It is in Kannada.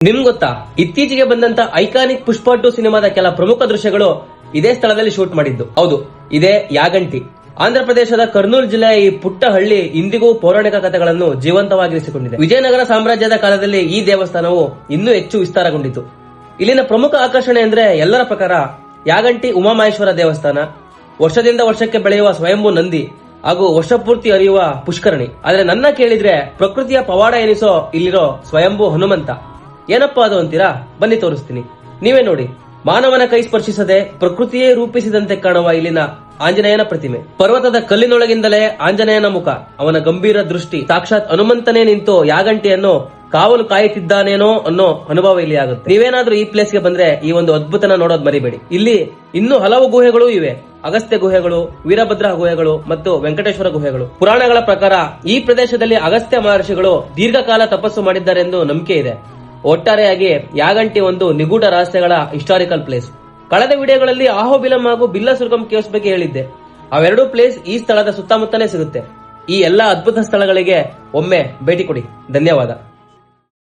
ನಿಮ್ಗೆ ಗೊತ್ತಾ, ಇತ್ತೀಚೆಗೆ ಬಂದಂತ ಐಕಾನಿಕ್ ಪುಷ್ಪ 2 ಸಿನಿಮಾದ ಕೆಲ ಪ್ರಮುಖ ದೃಶ್ಯಗಳು ಇದೇ ಸ್ಥಳದಲ್ಲಿ ಶೂಟ್ ಮಾಡಿದ್ದು. ಹೌದು, ಇದೇ ಯಾಗಂಟಿ. ಆಂಧ್ರ ಪ್ರದೇಶದ ಕರ್ನೂಲ್ ಜಿಲ್ಲೆಯ ಈ ಪುಟ್ಟ ಹಳ್ಳಿ ಇಂದಿಗೂ ಪೌರಾಣಿಕ ಕಥೆಗಳನ್ನು ಜೀವಂತವಾಗಿರಿಸಿಕೊಂಡಿದೆ. ವಿಜಯನಗರ ಸಾಮ್ರಾಜ್ಯದ ಕಾಲದಲ್ಲಿ ಈ ದೇವಸ್ಥಾನವು ಇನ್ನೂ ಹೆಚ್ಚು ವಿಸ್ತಾರಗೊಂಡಿತು. ಇಲ್ಲಿನ ಪ್ರಮುಖ ಆಕರ್ಷಣೆ ಅಂದ್ರೆ ಎಲ್ಲರ ಪ್ರಕಾರ ಯಾಗಂಟಿ ಉಮಾಮಹೇಶ್ವರ ದೇವಸ್ಥಾನ, ವರ್ಷದಿಂದ ವರ್ಷಕ್ಕೆ ಬೆಳೆಯುವ ಸ್ವಯಂಭೂ ನಂದಿ ಹಾಗೂ ವರ್ಷಪೂರ್ತಿ ಹರಿಯುವ ಪುಷ್ಕರಣಿ. ಆದ್ರೆ ನನ್ನ ಕೇಳಿದ್ರೆ ಪ್ರಕೃತಿಯ ಪವಾಡ ಎನಿಸೋ ಇಲ್ಲಿರೋ ಸ್ವಯಂಭೂ ಹನುಮಂತ. ಏನಪ್ಪಾ ಅದು ಅಂತೀರಾ? ಬನ್ನಿ ತೋರಿಸ್ತೀನಿ, ನೀವೇ ನೋಡಿ. ಮಾನವನ ಕೈ ಸ್ಪರ್ಶಿಸದೆ ಪ್ರಕೃತಿಯೇ ರೂಪಿಸಿದಂತೆ ಕಾಣುವ ಇಲ್ಲಿನ ಆಂಜನೇಯನ ಪ್ರತಿಮೆ. ಪರ್ವತದ ಕಲ್ಲಿನೊಳಗಿಂದಲೇ ಆಂಜನೇಯನ ಮುಖ, ಅವನ ಗಂಭೀರ ದೃಷ್ಟಿ, ಸಾಕ್ಷಾತ್ ಹನುಮಂತನೇ ನಿಂತು ಯಾಗಂಟಿಯನ್ನು ಕಾವಲು ಕಾಯುತ್ತಿದ್ದಾನೇನೋ ಅನ್ನೋ ಅನುಭವ ಇಲ್ಲಿ ಆಗುತ್ತೆ. ನೀವೇನಾದ್ರೂ ಈ ಪ್ಲೇಸ್ ಗೆ ಬಂದ್ರೆ ಈ ಒಂದು ಅದ್ಭುತನ ನೋಡೋದ್ ಮರಿಬೇಡಿ. ಇಲ್ಲಿ ಇನ್ನೂ ಹಲವು ಗುಹೆಗಳು ಇವೆ. ಅಗಸ್ತ್ಯ ಗುಹೆಗಳು, ವೀರಭದ್ರ ಗುಹೆಗಳು ಮತ್ತು ವೆಂಕಟೇಶ್ವರ ಗುಹೆಗಳು. ಪುರಾಣಗಳ ಪ್ರಕಾರ ಈ ಪ್ರದೇಶದಲ್ಲಿ ಅಗಸ್ತ್ಯ ಮಹರ್ಷಿಗಳು ದೀರ್ಘಕಾಲ ತಪಸ್ಸು ಮಾಡಿದ್ದಾರೆಂದು ನಂಬಿಕೆ ಇದೆ. ಒಟ್ಟಾರೆಯಾಗಿ ಯಾಗಂಟಿ ಒಂದು ನಿಗೂಢ ರಹಸ್ಯಗಳ ಹಿಸ್ಟಾರಿಕಲ್ ಪ್ಲೇಸ್. ಕಳೆದ ವಿಡಿಯೋಗಳಲ್ಲಿ ಆಹೋಬಿಲಂ ಹಾಗೂ ಬಿಲ್ಲಸುರ್ಗಂ ಕೇವ್ಸ್ ಬಗ್ಗೆ ಹೇಳಿದ್ದೆ. ಅವೆರಡೂ ಪ್ಲೇಸ್ ಈ ಸ್ಥಳದ ಸುತ್ತಮುತ್ತಲೇ ಸಿಗುತ್ತೆ. ಈ ಎಲ್ಲಾ ಅದ್ಭುತ ಸ್ಥಳಗಳಿಗೆ ಒಮ್ಮೆ ಭೇಟಿ ಕೊಡಿ. ಧನ್ಯವಾದ.